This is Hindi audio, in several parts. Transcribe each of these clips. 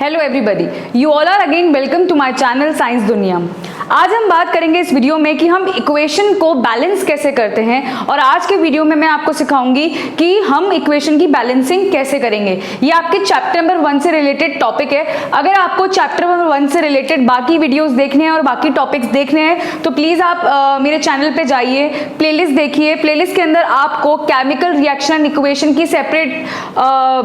Hello everybody, you all are again welcome to my channel science Duniya. आज हम बात करेंगे इस वीडियो में कि हम इक्वेशन को बैलेंस कैसे करते हैं और आज के वीडियो में मैं आपको सिखाऊंगी कि हम इक्वेशन की बैलेंसिंग कैसे करेंगे। ये आपके चैप्टर नंबर 1 से रिलेटेड टॉपिक है। अगर आपको चैप्टर नंबर 1 से रिलेटेड बाकी वीडियोस देखने हैं और बाकी टॉपिक्स देखने हैं तो प्लीज़ आप मेरे चैनल पे जाइए, प्लेलिस्ट देखिए। प्लेलिस्ट के अंदर आपको केमिकल रिएक्शन इक्वेशन की सेपरेट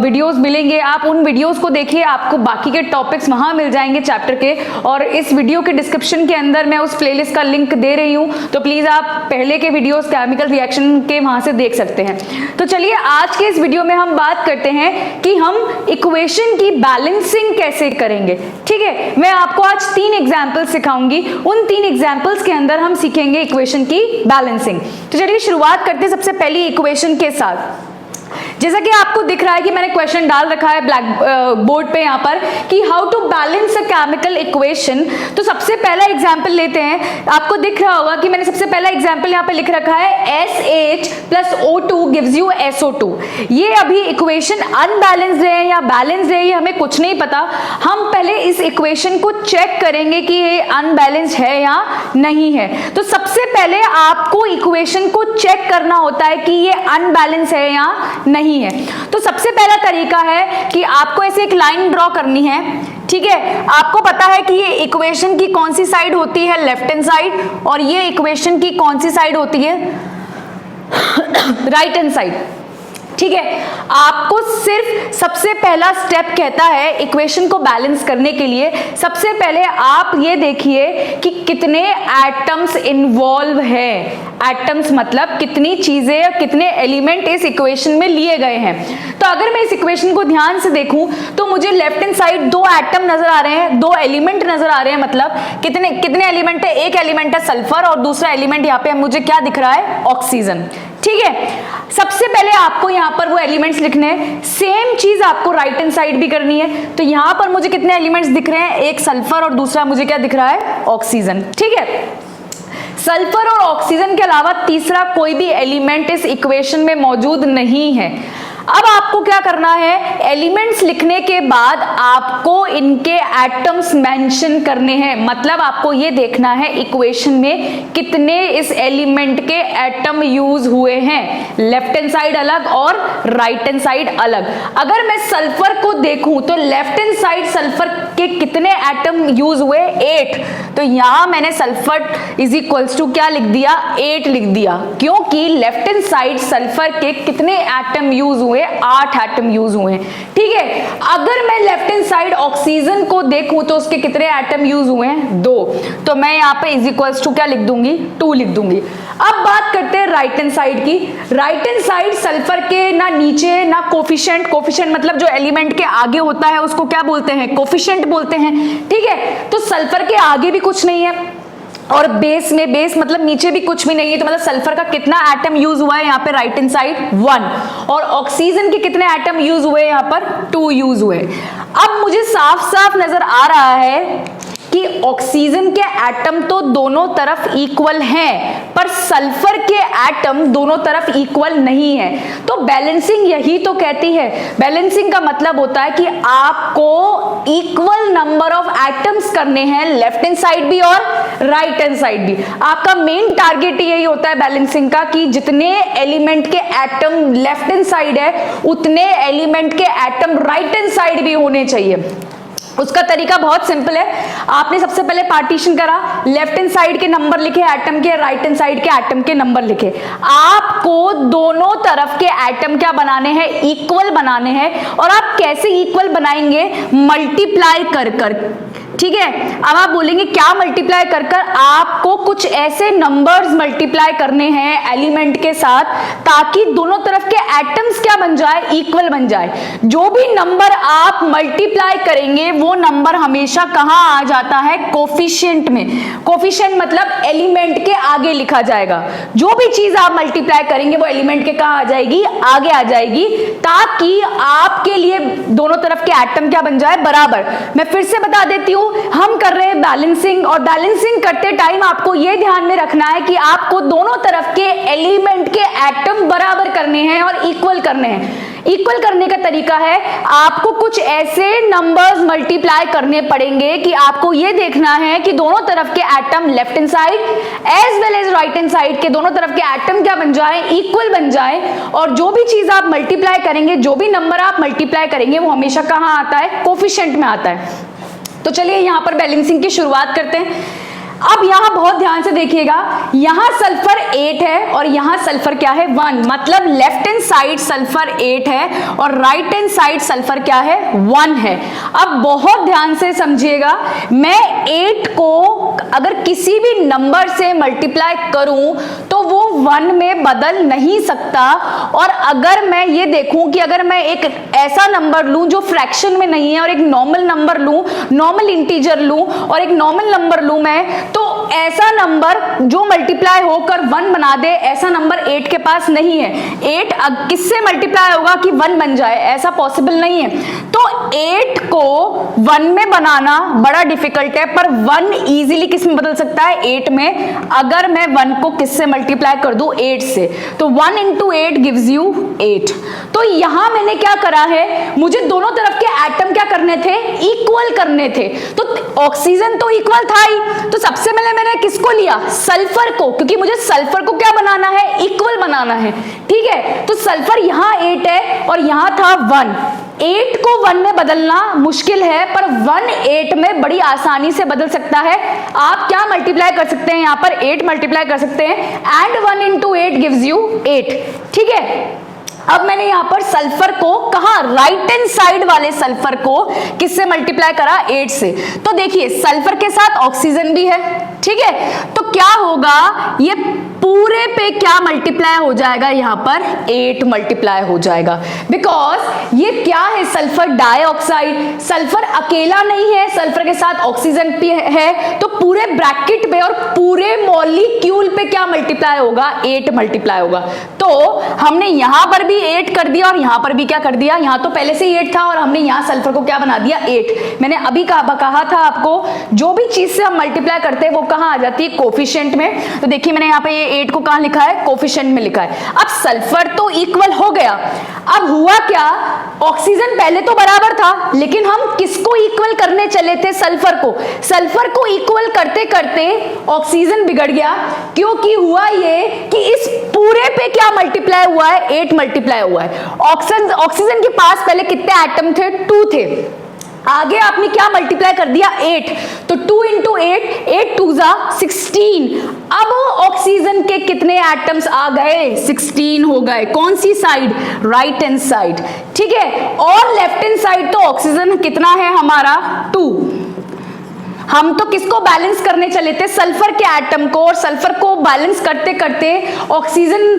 वीडियोज़ मिलेंगे। आप उन वीडियोज़ को देखिए, आपको बाकी के टॉपिक्स वहाँ मिल जाएंगे चैप्टर के। और इस वीडियो के डिस्क्रिप्शन के अंदर मैं उस प्लेलिस्ट का लिंक दे रही हूँ, तो प्लीज आप पहले के वीडियोस केमिकल रिएक्शन के वहां से देख सकते हैं। तो चलिए आज के इस वीडियो में हम बात करते हैं कि हम इक्वेशन की बैलेंसिंग कैसे करेंगे। ठीक है, मैं आपको आज 3 एग्जांपल्स सिखाऊंगी। उन 3 एग्जांपल्स के अंदर हम सीखेंगे इक्वेशन की बैलेंसिंग। तो चलिए शुरुआत करते हैं सबसे पहली इक्वेशन के साथ। जैसा कि आपको दिख रहा है कि मैंने क्वेश्चन डाल रखा है ब्लैक बोर्ड पे यहाँ पर कि how to balance a chemical equation. तो सबसे पहला एग्जांपल लेते हैं। आपको दिख रहा होगा कि मैंने सबसे पहला एग्जांपल यहाँ पे लिख रखा है SH + O2 gives you SO2। ये अभी इक्वेशन अनबैलेंस्ड है या बैलेंस्ड है ये हमें कुछ नहीं पता। हम पहले इस इक्वेशन को चेक करेंगे कि ये अनबैलेंस्ड है या नहीं है। तो सबसे पहले आपको इक्वेशन को चेक करना होता है कि ये अनबैलेंस है या नहीं है। तो सबसे पहला तरीका है कि आपको ऐसे एक लाइन ड्रॉ करनी है। ठीक है, आपको पता है कि ये इक्वेशन की कौन सी साइड होती है, लेफ्ट हैंड साइड, और ये इक्वेशन की कौन सी साइड होती है, राइट हैंड साइड। ठीक है, आपको सिर्फ सबसे पहला स्टेप कहता है इक्वेशन को बैलेंस करने के लिए, सबसे पहले आप ये देखिए कि कितने एटम्स इन्वॉल्व है। एटम्स मतलब कितनी चीजें या कितने एलिमेंट इस इक्वेशन में लिए गए हैं। तो अगर मैं इस इक्वेशन को ध्यान से देखूं तो मुझे लेफ्ट हैंड साइड 2 एटम नजर आ रहे हैं, 2 एलिमेंट नजर आ रहे हैं। मतलब कितने एलिमेंट है, एक एलिमेंट है सल्फर और दूसरा एलिमेंट यहाँ पे मुझे क्या दिख रहा है, ऑक्सीजन। ठीक है, सबसे पहले आपको यहाँ पर वो एलिमेंट्स लिखने हैं। सेम चीज आपको राइट हैंड साइड भी करनी है। तो यहाँ पर मुझे कितने एलिमेंट्स दिख रहे हैं, एक सल्फर और दूसरा मुझे क्या दिख रहा है, ऑक्सीजन। ठीक है, सल्फर और ऑक्सीजन के अलावा तीसरा कोई भी एलिमेंट इस इक्वेशन में मौजूद नहीं है। अब आपको क्या करना है, एलिमेंट्स लिखने के बाद आपको इनके एटम्स मेंशन करने हैं। मतलब आपको ये देखना है इक्वेशन में कितने इस एलिमेंट के एटम यूज हुए हैं, लेफ्ट हैंड साइड अलग और राइट हैंड साइड अलग। अगर मैं सल्फर को देखूं तो लेफ्ट हैंड साइड सल्फर के कितने एटम यूज हुए, 8। तो यहां मैंने सल्फर = क्या लिख दिया, 8 लिख दिया, क्योंकि लेफ्ट हैंड साइड सल्फर के कितने एटम यूज हुए, 8 एटम यूज हुए हैं। ठीक है, अगर मैं लेफ्ट हैंड साइड ऑक्सीजन को देखूं तो उसके कितने एटम यूज हुए हैं, 2। तो मैं यहाँ पे = क्या लिख दूंगी, 2 लिख दूंगी। अब बात करते हैं राइट हैंड साइड की। राइट हैंड साइड सल्फर के ना नीचे ना कोफिशिएंट मतलब जो एलिमेंट के आगे होता है उसको क्या बोलते हैं, कोफिशिएंट बोलते हैं। ठीक है, तो सल्फर के आगे भी कुछ नहीं है और बेस मतलब नीचे भी कुछ भी नहीं है। तो मतलब सल्फर का कितना एटम यूज हुआ है यहाँ पे राइट हैंड साइड, 1। और ऑक्सीजन के कितने एटम यूज हुए यहाँ पर, 2 यूज हुए। अब मुझे साफ साफ नजर आ रहा है कि ऑक्सीजन के एटम तो दोनों तरफ इक्वल हैं, पर सल्फर के एटम दोनों तरफ इक्वल नहीं है। तो बैलेंसिंग यही तो कहती है। बैलेंसिंग का मतलब होता है कि आपको इक्वल नंबर ऑफ एटम्स करने हैं, लेफ्ट हैंड साइड भी और राइट हैंड साइड भी। आपका मेन टारगेट यही होता है बैलेंसिंग का कि जितने एलिमेंट के एटम लेफ्ट हैंड साइड है उतने एलिमेंट के एटम राइट हैंड साइड भी होने चाहिए। उसका तरीका बहुत सिंपल है। आपने सबसे पहले पार्टीशन करा, लेफ्ट हैंड साइड के नंबर लिखे एटम के, राइट हैंड साइड के एटम के नंबर लिखे। आपको दोनों तरफ के एटम क्या बनाने हैं, इक्वल बनाने हैं। और आप कैसे इक्वल बनाएंगे, मल्टीप्लाई कर कर। ठीक है, अब आप बोलेंगे क्या मल्टीप्लाई कर कर, आपको कुछ ऐसे नंबर्स मल्टीप्लाई करने हैं एलिमेंट के साथ ताकि दोनों तरफ के एटम्स क्या बन जाए, इक्वल बन जाए। जो भी नंबर आप मल्टीप्लाई करेंगे वो नंबर हमेशा कहां आ जाता है, कोफिशिएंट में। कोफिशिएंट मतलब एलिमेंट के आगे लिखा जाएगा। जो भी चीज आप मल्टीप्लाई करेंगे वो एलिमेंट के कहां आ जाएगी, आगे आ जाएगी, ताकि आपके लिए दोनों तरफ के एटम क्या बन जाए, बराबर। मैं फिर से बता देती हूं, हम कर रहे हैं बैलेंसिंग, और बैलेंसिंग करते टाइम आपको यह ध्यान में रखना है कि आपको दोनों तरफ के एलिमेंट के एटम बराबर करने हैं और इक्वल करने हैं। इक्वल करने का तरीका है आपको कुछ ऐसे नंबर्स मल्टीप्लाई करने पड़ेंगे कि आपको ये देखना है कि दोनों तरफ के atom left hand side as well as right hand side के दोनों तरफ के एटम क्या बन जाए, इक्वल बन जाए। और जो भी चीज आप मल्टीप्लाई करेंगे, जो भी नंबर आप मल्टीप्लाई करेंगे, वो हमेशा कहां आता है, कोफिशिएंट में आता है। तो चलिए यहां पर बैलेंसिंग की शुरुआत करते हैं। अब यहां बहुत ध्यान से देखिएगा, यहां सल्फर 8 है और यहां सल्फर क्या है, 1। मतलब लेफ्ट हैंड साइड सल्फर 8 है और राइट हैंड साइड सल्फर क्या है, 1 है। अब बहुत ध्यान से समझिएगा, मैं 8 को अगर किसी भी नंबर से मल्टीप्लाई करूं तो वो 1 में बदल नहीं सकता। और अगर मैं ये देखूं कि अगर मैं एक ऐसा नंबर लूं जो फ्रैक्शन में नहीं है और एक नॉर्मल नंबर लूं, नॉर्मल इंटीजर लूं और एक नॉर्मल नंबर लूं मैं, तो ऐसा नंबर जो मल्टीप्लाई होकर 1 बना दे, ऐसा नंबर 8 के पास नहीं है। 8 किससे मल्टीप्लाई होगा कि 1 बन जाए, ऐसा पॉसिबल नहीं है। तो 8 को 1 में बनाना बड़ा डिफिकल्ट है, पर 1 इजीली किस में बदल सकता है, 8 में। अगर मैं 1 को किससे मल्टीप्लाई कर दूं, 8 से, तो 1 into 8 gives you 8। तो यहां मैंने क्या करा है, मुझे दोनों तरफ के एटम क्या करने थे, इक्वल करने थे। तो ऑक्सीजन तो इक्वल था ही, तो सबसे पहले मैंने किसको लिया, सल्फर को, क्योंकि मुझे सल्फर को क्या बनाना है, इक्वल बनाना है। ठीक है, तो सल्फर यहां 8 है और यहां था 1। 8 को 1 में बदलना मुश्किल है, पर 1 8 में बड़ी आसानी से बदल सकता है। आप क्या मल्टीप्लाई कर सकते हैं, यहां पर 8 मल्टीप्लाई कर सकते हैं, एंड 1 into 8 gives you 8। ठीक है, अब मैंने यहां पर सल्फर को कहा, राइट हैंड साइड वाले सल्फर को किससे मल्टीप्लाई करा, 8 से। तो देखिए सल्फर के साथ ऑक्सीजन भी है। ठीक है, तो क्या होगा, ये पूरे पे क्या मल्टीप्लाई हो जाएगा, यहां पर 8 मल्टीप्लाई हो जाएगा। बिकॉज ये क्या है, सल्फर डाइऑक्साइड, सल्फर अकेला नहीं है, सल्फर के साथ ऑक्सीजन भी है, तो पूरे ब्रैकेट पे और पूरे मॉलिक्यूल पे क्या मल्टीप्लाई होगा, 8 मल्टीप्लाई होगा। तो हमने यहां पर भी 8 कर दिया और यहां पर भी क्या कर दिया, यहां तो पहले से ही 8 था और हमने यहां सल्फर को क्या बना दिया, 8। मैंने अभी कहा था आपको, जो भी चीज से हम मल्टीप्लाई करते हैं वो कहां आ जाती है, कोफिशिएंट में। तो देखिए मैंने यहां पे ये 8 को कहां लिखा है, कोफिशिएंट में लिखा है। अब सल्फर तो इक्वल हो गया, अब हुआ क्या, ऑक्सीजन पहले तो बराबर था, लेकिन हम किसको इक्वल करने चले थे, सल्फर को। सल्फर को इक्वल करते करते ऑक्सीजन बिगड़ गया, क्योंकि हुआ ये कि इस पूरे पे क्या मल्टीप्लाई हुआ है, 8 मल्टीप्लाई हुआ है। ऑक्सीजन के पास पहले कितने एटम थे, 2 थे। आगे आपने क्या मल्टीप्लाई कर दिया, 8। तो 2 into 8, 8 2 जा 16। अब ऑक्सीजन के कितने एटम्स आ गए, 16 हो गए। कौन सी साइड, राइट हैंड साइड। ठीक है, और लेफ्ट हैंड साइड तो ऑक्सीजन कितना है हमारा, 2। हम तो किसको बैलेंस करने चले थे, सल्फर के एटम को, और सल्फर को बैलेंस करते करते ऑक्सीजन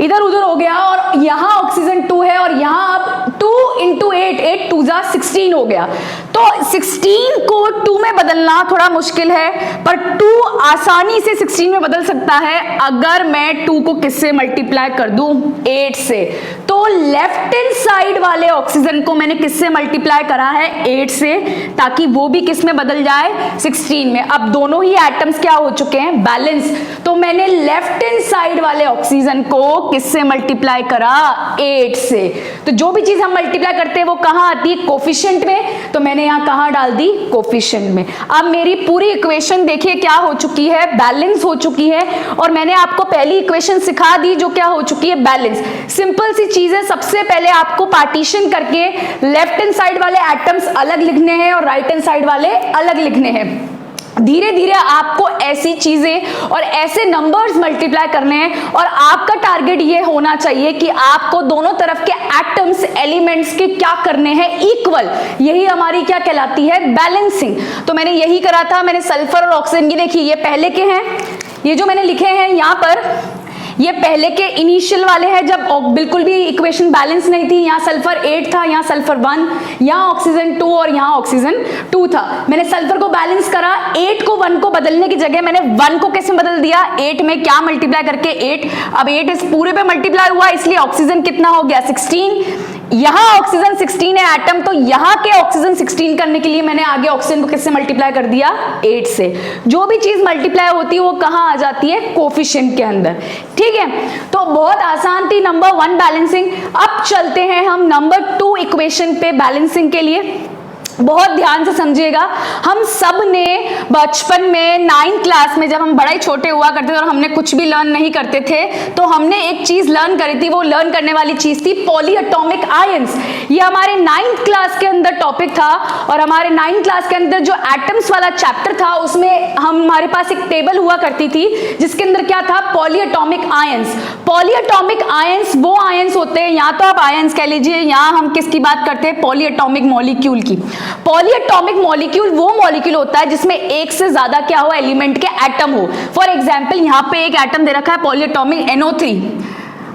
इधर उधर हो गया और यहां ऑक्सीजन 2 है और यहां अब 2 into 8, 8 2 जा 16 हो गया। तो 16 को 2 में बदलना थोड़ा मुश्किल है, पर 2 आसानी से 16 में बदल सकता है अगर मैं 2 को किससे मल्टीप्लाई कर दूं, 8 से। तो लेफ्ट हैंड साइड वाले ऑक्सीजन को मैंने किससे मल्टीप्लाई करा है, 8 से, ताकि वो भी किस में बदल जाए, 16 में। अब दोनों ही एटम्स क्या हो चुके हैं, बैलेंस। तो मैंने लेफ्ट हैंड साइड वाले ऑक्सीजन को किससे मल्टीप्लाई करा, 8 से। तो जो भी चीज हम मल्टीप्लाई करते हैं वो कहां आती है, कोफिशिएंट में। तो मैंने यहां कहां डाल दी, कोफिशिएंट में। अब मेरी पूरी इक्वेशन देखिए क्या हो चुकी है, बैलेंस हो चुकी है। और मैंने आपको पहली इक्वेशन सिखा दी जो क्या हो चुकी है, बैलेंस। सिंपल सी चीज है, सबसे पहले आपको पार्टीशन करके लेफ्ट हैंड साइड वाले एटम्स अलग लिखने हैं और राइट हैंड साइड वाले अलग लिखने हैं। धीरे धीरे आपको ऐसी चीजें और ऐसे नंबर्स मल्टीप्लाई करने हैं, और आपका टारगेट ये होना चाहिए कि आपको दोनों तरफ के एटम्स, एलिमेंट्स के क्या करने हैं, इक्वल। यही हमारी क्या कहलाती है, बैलेंसिंग। तो मैंने यही करा था। मैंने सल्फर और ऑक्सीजन की, देखिए ये पहले के हैं, ये जो मैंने लिखे हैं यहाँ पर, ये पहले के इनिशियल वाले हैं जब बिल्कुल भी इक्वेशन बैलेंस नहीं थी। यहाँ सल्फर 8 था, यहाँ सल्फर 1, यहाँ ऑक्सीजन 2 और यहाँ ऑक्सीजन 2 था। मैंने सल्फर को बैलेंस करा, 8 को 1 को बदलने की जगह मैंने 1 को कैसे बदल दिया, 8 में क्या मल्टीप्लाई करके, 8। अब 8 इस पूरे पे मल्टीप्लाई हुआ, इसलिए ऑक्सीजन कितना हो गया, 16। यहां ऑक्सीजन 16 है एटम, तो यहां के ऑक्सीजन 16 करने के लिए मैंने आगे ऑक्सीजन को किससे मल्टीप्लाई कर दिया, 8 से। जो भी चीज मल्टीप्लाई होती है वो कहां आ जाती है, कोफिशिएंट के अंदर। ठीक है, तो बहुत आसान थी नंबर 1 बैलेंसिंग। अब चलते हैं हम नंबर 2 इक्वेशन पे बैलेंसिंग के लिए। बहुत ध्यान से समझिएगा, हम सब ने बचपन में 9th क्लास में जब हम बड़ा ही छोटे हुआ करते थे और हमने कुछ भी लर्न नहीं करते थे, तो हमने एक चीज लर्न करी थी। वो लर्न करने वाली चीज थी पॉलीएटॉमिक आयंस। ये हमारे 9th क्लास के अंदर टॉपिक था, और हमारे 9th क्लास के अंदर जो एटम्स वाला चैप्टर था उसमें हमारे पास एक टेबल हुआ करती थी जिसके अंदर क्या था, पॉलीएटॉमिक आयंस। पॉलीएटॉमिक आयंस वो आयंस होते हैं, या तो आप आयंस कह लीजिए, यहाँ हम किसकी बात करते हैं, पॉलीएटॉमिक मॉलिक्यूल की। पॉलीएटॉमिक मॉलिक्यूल वो मॉलिक्यूल होता है जिसमें एक से ज्यादा क्या हो, एलिमेंट के एटम हो। फॉर एग्जांपल यहाँ पे एक एटम दे रखा है पॉलीएटॉमिक NO3।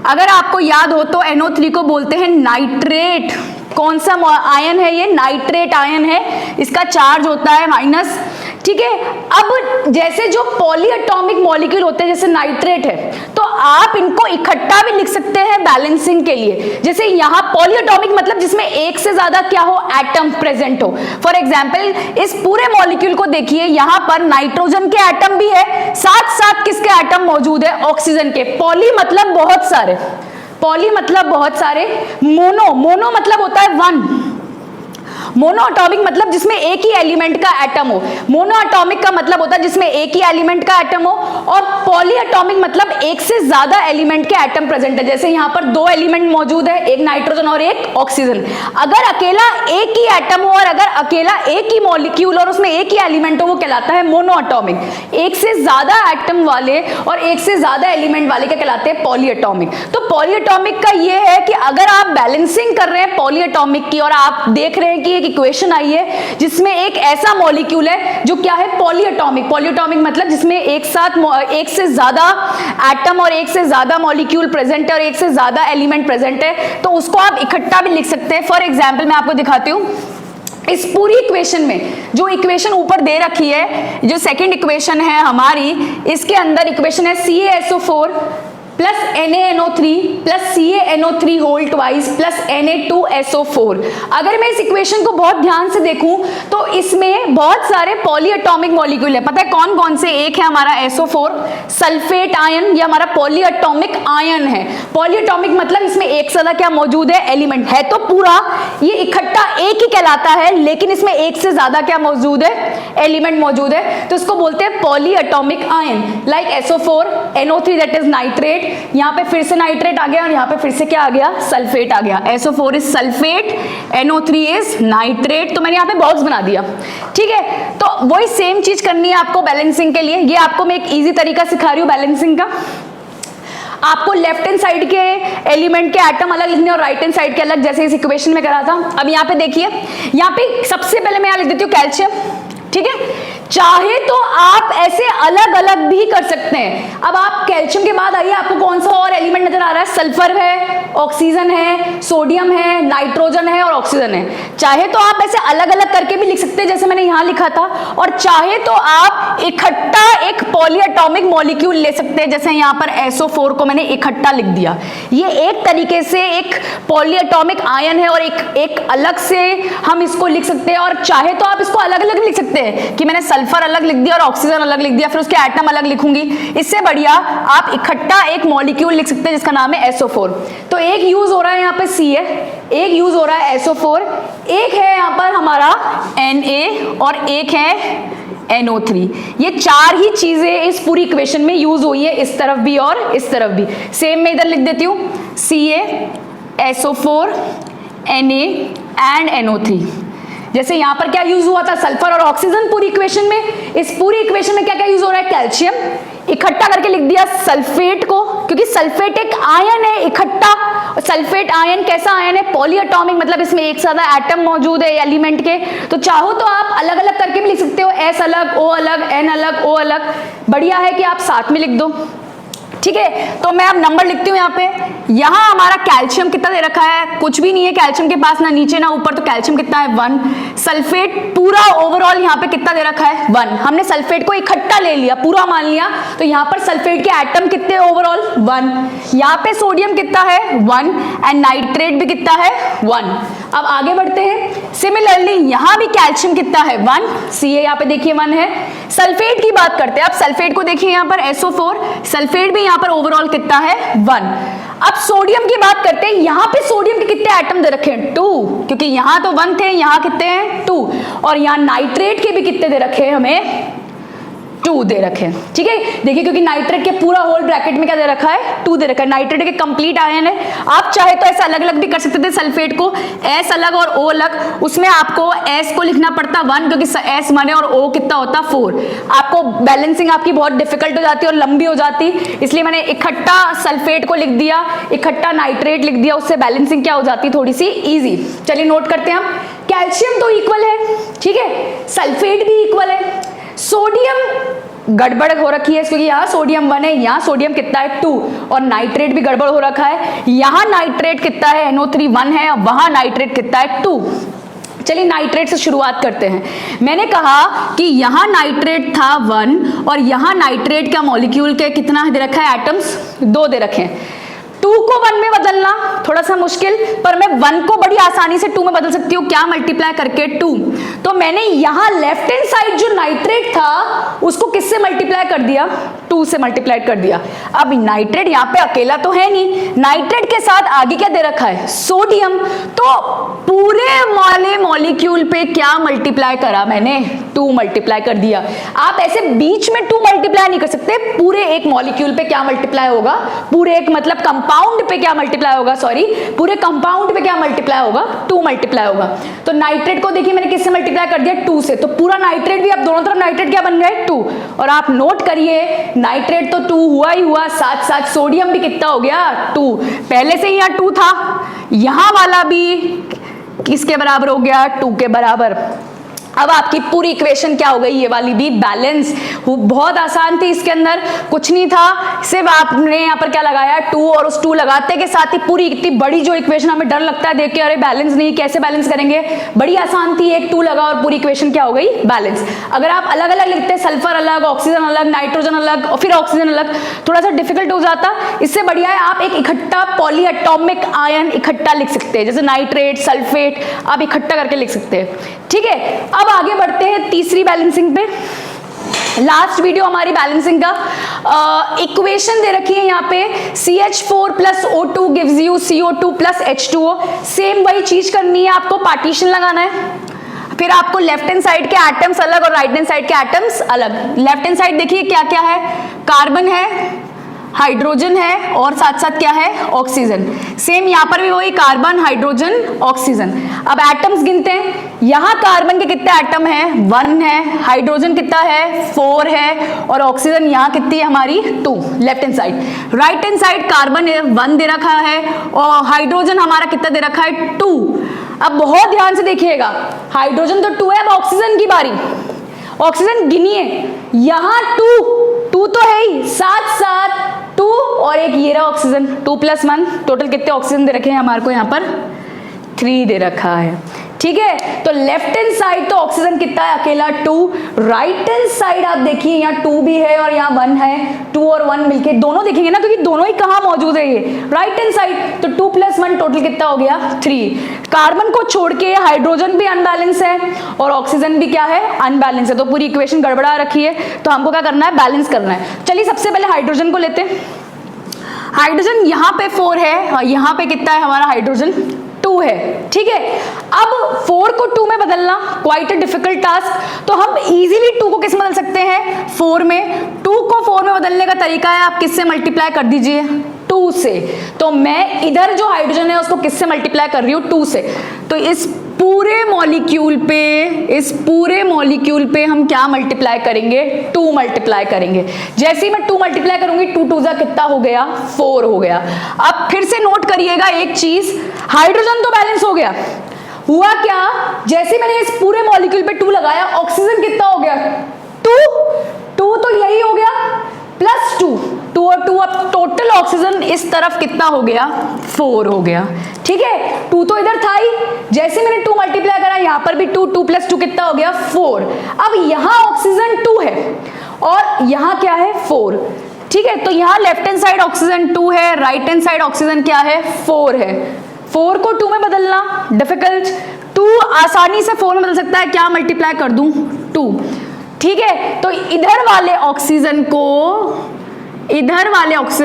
अगर आपको याद हो तो NO3 को बोलते हैं नाइट्रेट। कौन सा आयन है ये, नाइट्रेट आयन है, इसका चार्ज होता है माइनस। ठीक है, अब जैसे जो पॉलीएटॉमिक मॉलिक्यूल होते हैं जैसे नाइट्रेट है, तो आप इनको इकट्ठा भी लिख सकते हैं बैलेंसिंग के लिए। जैसे यहाँ पॉलीएटॉमिक मतलब जिसमें एक से ज्यादा क्या हो, एटम प्रेजेंट हो। फॉर एग्जांपल इस पूरे मॉलिक्यूल को देखिए, यहाँ पर नाइट्रोजन के एटम भी है, साथ साथ किसके एटम मौजूद है, ऑक्सीजन के। पॉली मतलब बहुत सारे, पॉली मतलब बहुत सारे, मोनो, मोनो मतलब होता है 1। मोनोएटॉमिक मतलब जिसमें एक ही एलिमेंट का एटम हो। मोनोएटॉमिक का मतलब होता है जिसमें एक ही एलिमेंट का एटम हो, और पॉलीएटॉमिक मतलब एक से ज्यादा एलिमेंट के एटम प्रेजेंट है। जैसे यहाँ पर 2 एलिमेंट मौजूद है, एक नाइट्रोजन और एक ऑक्सीजन। अगर अकेला एक ही एटम हो और अगर अकेला एक ही मॉलिक्यूल और उसमें एक ही एलिमेंट हो, वो कहलाता है मोनोएटॉमिक। एक से ज्यादा एटम वाले और एक से ज्यादा एलिमेंट वाले क्या कहलाते हैं, पॉलीएटॉमिक। तो पॉलीएटॉमिक का ये है कि अगर आप बैलेंसिंग कर रहे हैं पॉलीएटॉमिक की और आप देख रहे हैं कि इक्वेशन आई है जिसमें एक ऐसा मॉलिक्यूल है जो क्या है, पॉलीएटॉमिक। पॉलीएटॉमिक मतलब जिसमें एक साथ एक से ज्यादा एटम और एक से ज्यादा मॉलिक्यूल प्रेजेंट है और एक से ज्यादा एलिमेंट प्रेजेंट है, तो उसको आप इकट्ठा भी लिख सकते हैं। फॉर एग्जांपल मैं आपको दिखाती हूं, इस पूरी इक्वेशन में जो इक्वेशन ऊपर दे रखी है, जो सेकंड इक्वेशन है हमारी, इसके अंदर इक्वेशन है CaSO4 plus NaNO3 plus CaNO3 whole twice plus Na2SO4। अगर मैं इस इक्वेशन को बहुत ध्यान से देखूं तो इसमें बहुत सारे पॉलीएटॉमिक मॉलिक्यूल है। पता है कौन कौन से, एक है हमारा SO4 सल्फेट आयन, ये हमारा पॉलीएटॉमिक आयन है। पॉलीएटॉमिक मतलब इसमें एक से ज्यादा क्या मौजूद है, एलिमेंट है तो पूरा, ये इकट्ठा एक ही कहलाता है, लेकिन इसमें एक से ज्यादा क्या मौजूद है, एलिमेंट मौजूद है, तो इसको बोलते हैं polyatomic ion. Like SO4 NO3 that is nitrate, यहाँ पे फिर से नाइट्रेट आ गया और यहाँ पे फिर से क्या आ गया, सल्फेट आ गया। SO4 is sulphate, NO3 is nitrate. तो मैंने यहाँ पे बॉक्स बना दिया। ठीक है, तो वही सेम चीज करनी है आपको बैलेंसिंग के लिए। ये आपको मैं एक इजी तरीका सिखा रही हूँ बैलेंसिंग का। आपको लेफ्ट हैंड साइड के एलिमेंट के एटम अलग लिखने और राइट हैंड साइड के अलग, जैसे इस इक्वेशन में करा था। अब यहाँ पे देखिए, यहाँ पे सबसे पहले मैं यहाँ लिख देती हूँ कैल्शियम। ठीक है, चाहे तो आप ऐसे अलग अलग भी कर सकते हैं। अब आप कैल्शियम के बाद आइए, आपको कौन सा और एलिमेंट नजर आ रहा है, सल्फर है, ऑक्सीजन है, सोडियम है, नाइट्रोजन है और ऑक्सीजन है। चाहे तो आप ऐसे अलग अलग करके भी लिख सकते हैं जैसे मैंने यहां लिखा था, और चाहे तो आप इकट्ठा एक पॉलीएटॉमिक मॉलिक्यूल ले सकते हैं, जैसे यहां पर SO4 को मैंने इकट्ठा लिख दिया। ये एक तरीके से एक पॉलीएटॉमिक आयन है और एक अलग से हम इसको लिख सकते हैं। और चाहे तो आप इसको अलग अलग लिख सकते हैं कि मैंने सल्फर अलग लिख दिया और ऑक्सीजन अलग लिख दिया, फिर उसके एटम अलग लिखूंगी। इससे बढ़िया आप इकट्ठा एक मॉलिक्यूल लिख सकते हैं जिसका नाम है SO4। तो एक यूज हो रहा है यहाँ पे Ca, एक यूज हो रहा है SO4, एक है यहाँ पर हमारा Na और एक है NO3। ये चार ही चीजें इस पूरी इक्वेशन में यूज हुई है, इस तरफ भी और इस तरफ भी। सेम मैं इधर लिख देती हूँ, Ca, SO4, Na and NO3। जैसे यहाँ पर क्या यूज हुआ था, सल्फर और ऑक्सीजन पूरी इक्वेशन में। इस पूरी इक्वेशन में क्या क्या यूज हो रहा है, कैल्शियम इकट्ठा करके लिख दिया सल्फेट को, क्योंकि सल्फेट एक आयन है इकट्ठा। सल्फेट आयन कैसा आयन है, पॉलीएटॉमिक, मतलब इसमें एक से ज्यादा एटम मौजूद है एलिमेंट के। तो चाहो तो आप अलग अलग करके भी लिख सकते हो, S अलग, O अलग, N अलग, O अलग। बढ़िया है कि आप साथ में लिख दो। ठीक है, तो मैं अब नंबर लिखती हूँ यहाँ पे, यहां हमारा कैल्शियम कितना दे रखा है, कुछ भी नहीं है कैल्शियम के पास, ना नीचे ना ऊपर, तो कैल्शियम कितना है 1। सल्फेट पूरा ओवरऑल यहां पे कितना दे रखा है 1। हमने सल्फेट को इकट्ठा ले लिया, पूरा मान लिया, तो यहां पर सल्फेट के एटम कितने ओवरऑल 1। यहां पे सोडियम कितना है 1 एंड नाइट्रेट भी कितना है 1। अब आगे बढ़ते हैं। सिमिलरली यहां भी कैल्शियम कितना है 1, Ca यहां पे देखिए 1 है। सल्फेट की बात करते हैं, अब सल्फेट को देखिए यहां पर SO4, सल्फेट भी यहां पर ओवरऑल कितना है 1। अब सोडियम की बात करते हैं, यहां पे सोडियम के कितने एटम दे रखे हैं 2, क्योंकि यहां तो 1 थे, यहां कितने हैं 2, और यहां नाइट्रेट के भी कितने दे रखे हैं हमें 2 दे रखे हैं। ठीक है, देखिए क्योंकि नाइट्रेट के पूरा होल ब्रैकेट में क्या दे रखा है 2 दे रखा है। नाइट्रेट के कंप्लीट आयन है। आप चाहे तो ऐसे अलग अलग भी कर सकते थे, सल्फेट को S अलग और O अलग, उसमें आपको S को लिखना पड़ता 1 क्योंकि S 1 है और O कितना होता 4। आपको बैलेंसिंग आपकी बहुत डिफिकल्ट हो जाती है और लंबी हो जाती, इसलिए मैंने इकट्ठा सल्फेट को लिख दिया, इकट्ठा नाइट्रेट लिख दिया, उससे बैलेंसिंग क्या हो जाती थोड़ी सी ईजी। चलिए नोट करते हैं हम, कैल्शियम तो इक्वल है, ठीक है, सल्फेट भी इक्वल है, सोडियम गड़बड़ हो रखी है क्योंकि यहाँ सोडियम 1 है, यहाँ सोडियम कितना है 2, और नाइट्रेट भी गड़बड़ हो रखा है, यहाँ नाइट्रेट कितना है NO3 1 है, वहां नाइट्रेट कितना है 2। चलिए नाइट्रेट से शुरुआत करते हैं। मैंने कहा कि यहाँ नाइट्रेट था 1 और यहाँ नाइट्रेट का मॉलिक्यूल के कितना दे रखा है एटम्स 2 दे रखे हैं। 2 को 1 में बदलना थोड़ा सा मुश्किल, पर मैं 1 को बड़ी आसानी से 2 में बदल सकती हूँ, क्या मल्टीप्लाई करके 2। तो मैंने यहाँ लेफ्ट हैंड साइड जो नाइट्रेट था उसको किससे मल्टीप्लाई कर दिया 2 से मल्टीप्लाई कर दिया। अब नाइट्रेट यहाँ पे अकेला तो है नहीं, नाइट्रेट के साथ आगे क्या दे रखा है सोडियम, तो पूरे वाले मॉलिक्यूल पे क्या मल्टीप्लाई करा मैंने 2 मल्टीप्लाई कर दिया। आप ऐसे बीच में 2 मल्टीप्लाई नहीं कर सकते, पूरे एक मॉलिक्यूल पे क्या मल्टीप्लाई होगा, पूरे एक मतलब कंपाउंड पे क्या मल्टीप्लाई होगा, सॉरी पूरे कंपाउंड पे क्या मल्टीप्लाई होगा 2 मल्टीप्लाई होगा। तो नाइट्रेट को देखिए मैंने किससे मल्टीप्लाई कर दिया 2 से, तो पूरा नाइट्रेट भी अब दोनों तरफ नाइट्रेट क्या बन गया 2। और आप नोट करिए नाइट्रेट तो 2 हुआ ही हुआ, साथ साथ सोडियम भी कितना हो गया 2, पहले से ही यहाँ 2 था, यहां वाला भी किसके बराबर हो गया 2 के बराबर। अब आपकी पूरी इक्वेशन क्या हो गई, ये वाली भी बैलेंस। बहुत आसान थी, इसके अंदर कुछ नहीं था, सिर्फ आपने यहाँ पर क्या लगाया 2, और उस 2 लगाते के साथ ही पूरी इतनी बड़ी जो इक्वेशन हमें डर लगता है देख के, अरे बैलेंस नहीं कैसे बैलेंस करेंगे, बड़ी आसान थी, एक 2 लगा और पूरी इक्वेशन क्या हो गई बैलेंस। अगर आप अलग अलग लिखते सल्फर अलग, ऑक्सीजन अलग, नाइट्रोजन अलग और फिर ऑक्सीजन अलग, थोड़ा सा डिफिकल्ट हो जाता। इससे बढ़िया है आप एक इकट्ठा पॉलीएटॉमिक आयन इकट्ठा लिख सकते हैं, जैसे नाइट्रेट सल्फेट आप इकट्ठा करके लिख सकते हैं। ठीक है, अब आगे बढ़ते हैं तीसरी बैलेंसिंग पे। लास्ट वीडियो हमारी बैलेंसिंग का इक्वेशन दे रखी है यहाँ पे, CH4 + O2 gives you CO2 + H2O। Same वही चीज करनी है, आपको पार्टीशन लगाना है, फिर आपको लेफ्ट हैंड साइड के एटम्स अलग और राइट हैंड साइड के एटम्स अलग। लेफ्ट हैंड साइड देखिए क्या क्या है, कार्बन है, हाइड्रोजन है और साथ साथ क्या है ऑक्सीजन। सेम यहाँ पर भी वही कार्बन हाइड्रोजन ऑक्सीजन। अब एटम्स गिनते हैं, यहाँ कार्बन के कितने एटम हैं 1 है, हाइड्रोजन कितना है 4 है और ऑक्सीजन यहाँ कितनी है हमारी 2 left hand side. Right hand side carbon 1 दे रखा है और हाइड्रोजन हमारा कितना दे रखा है 2। अब बहुत ध्यान से देखिएगा, हाइड्रोजन तो 2 है, अब ऑक्सीजन की बारी। ऑक्सीजन गिनिए, यहाँ 2 तो है ही, साथ साथ 2 और एक ये रहा ऑक्सीजन 2 + 1, टोटल कितने ऑक्सीजन दे रखे हैं हमारे को यहाँ पर 3 दे रखा है। ठीक है, तो लेफ्ट हैंड साइड तो ऑक्सीजन कितना है अकेला 2, राइट हैंड साइड आप देखिए यहाँ 2 भी है और यहाँ 1 है, 2 और 1 मिलके दोनों देखेंगे ना, क्योंकि दोनों ही कहाँ मौजूद है ये राइट हैंड साइड, तो 2 + 1 टोटल कितना हो गया 3। कार्बन को छोड़ के हाइड्रोजन भी अनबैलेंस है और ऑक्सीजन भी क्या है अनबैलेंस है, तो पूरी इक्वेशन गड़बड़ा रखी है, तो हमको क्या करना है बैलेंस करना है। चलिए सबसे पहले हाइड्रोजन को लेते हैं। हाइड्रोजन यहाँ पे 4 है और यहाँ पे कितना है हमारा हाइड्रोजन 2 है। ठीक है, अब 4 को 2 में बदलना क्वाइट अ डिफिकल्ट टास्क, तो हम इजीली 2 को किस में बदल सकते हैं 4 में। 2 को 4 में बदलने का तरीका है आप किससे मल्टीप्लाई कर दीजिए 2 से, तो मैं इधर जो हाइड्रोजन है उसको किससे मल्टीप्लाई कर रही हूँ 2 से, तो इस पूरे मॉलिक्यूल पे हम क्या मल्टीप्लाई करेंगे 2 मल्टीप्लाई करेंगे। जैसे ही मैं 2 मल्टीप्लाई करूंगी 2 2 कितना हो गया 4 हो गया। अब फिर से नोट करिएगा एक चीज, हाइड्रोजन तो बैलेंस हो गया, हुआ क्या जैसे मैंने इस पूरे मॉलिक्यूल पे 2 लगाया ऑक्सीजन कितना हो गया 2 तो यही हो गया +2 2 और 2, अब टोटल ऑक्सीजन इस तरफ कितना हो गया, 4 हो गया, ठीक है। 2 तो इधर था ही, जैसे मैंने 2 मल्टीप्लाई करा यहां पर भी 2, 2 + 2 कितना हो गया, 4। अब यहां ऑक्सीजन 2 है और यहां क्या है, 4, ठीक है। तो यहां लेफ्ट हैंड साइड ऑक्सीजन 2 है, राइट हैंड साइड ऑक्सीजन क्या है, 4 है। 4 को 2 में बदलना डिफिकल्ट, 2 आसानी से 4 में बदल सकता है, क्या मल्टीप्लाई कर दूं, 2, ठीक है। तो इधर वाले ऑक्सीजन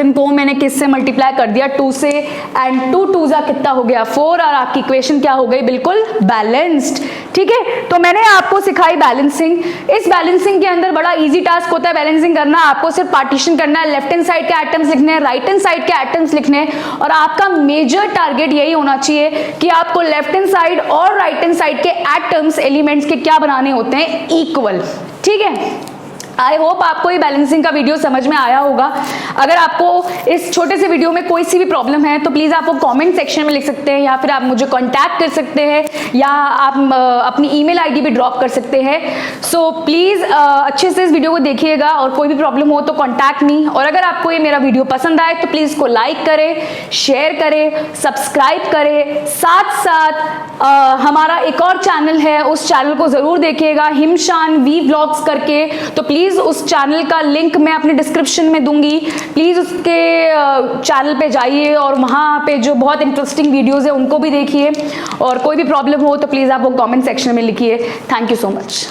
को मैंने किससे मल्टीप्लाई कर दिया, 2 से, एंड 2 2 जा कितना हो गया, 4, और आपकी इक्वेशन क्या हो गई, बिल्कुल बैलेंस्ड, ठीक है। तो मैंने आपको सिखाई बैलेंसिंग। इस बैलेंसिंग के अंदर बड़ा इजी टास्क होता है बैलेंसिंग करना। आपको सिर्फ पार्टीशन करना है, लेफ्ट हैंड साइड के एटम्स लिखने हैं, राइट हैंड साइड के एटम्स लिखने हैं, और आपका मेजर टारगेट यही होना चाहिए कि आपको लेफ्ट हैंड साइड और राइट हैंड साइड के एटम्स, एलिमेंट्स के क्या बनाने होते हैं, इक्वल, ठीक है। आई होप आपको ये बैलेंसिंग का वीडियो समझ में आया होगा। अगर आपको इस छोटे से वीडियो में कोई सी भी प्रॉब्लम है तो प्लीज़ आप वो कमेंट सेक्शन में लिख सकते हैं, या फिर आप मुझे कांटेक्ट कर सकते हैं, या आप अपनी ईमेल आईडी भी ड्रॉप कर सकते हैं। सो प्लीज़ अच्छे से इस वीडियो को देखिएगा, और कोई भी प्रॉब्लम हो तो कॉन्टैक्ट मी। और अगर आपको ये मेरा वीडियो पसंद आए तो प्लीज़ इसको लाइक करें, शेयर करें, सब्सक्राइब करें। साथ साथ हमारा एक और चैनल है, उस चैनल को ज़रूर देखिएगा, हिमशान वी व्लॉग्स करके। तो प्लीज़ उस चैनल का लिंक मैं अपने डिस्क्रिप्शन में दूंगी, प्लीज़ उसके चैनल पे जाइए और वहाँ पे जो बहुत इंटरेस्टिंग वीडियोस है उनको भी देखिए। और कोई भी प्रॉब्लम हो तो प्लीज़ आप वो कमेंट सेक्शन में लिखिए। Thank you so much.